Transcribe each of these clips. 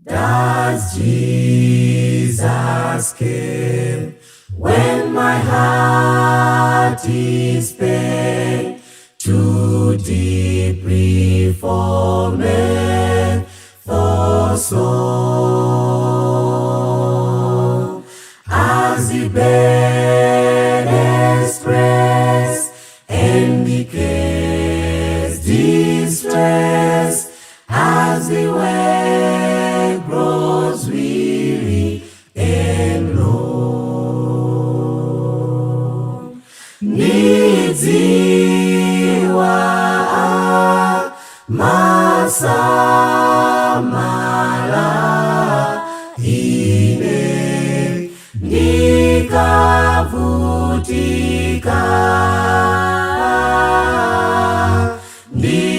Does Jesus came when my heart is pain, too deeply formed for soul, as the burdens press and becares distress, as the way grows weary and lone, needs iwa masamala ine nikavutika,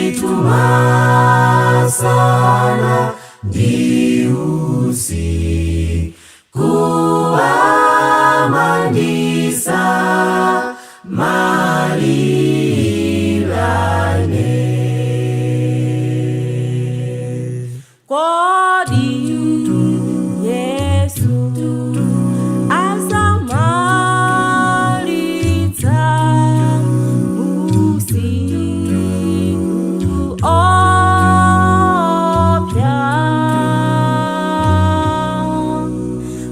ndituma sana ndiusi kuamandisa malilane. Kodi Yesu asamalitsa usiku opya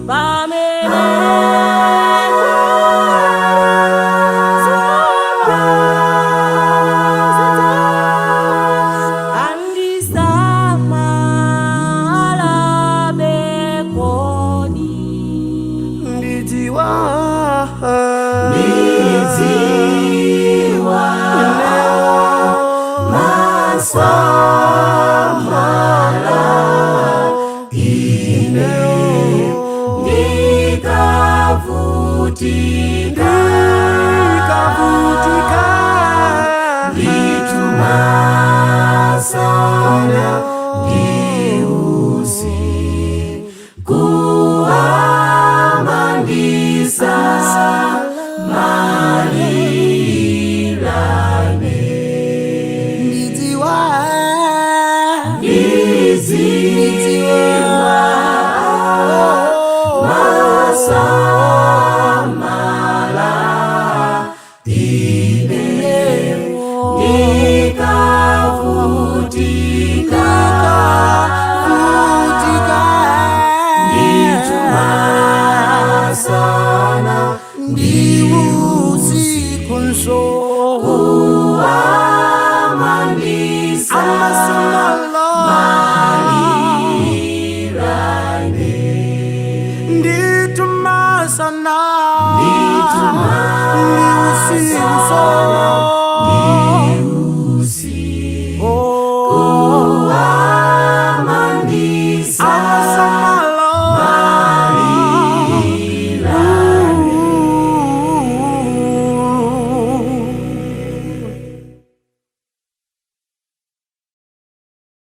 pamene masamala ine nikavutika, ndituma sana ndiusi kuamandisa malilane. Niziwa masamala ine nikavutika, ndituma sana ndiusi kuamandisa malilane. Ndituma sana Ndituma sana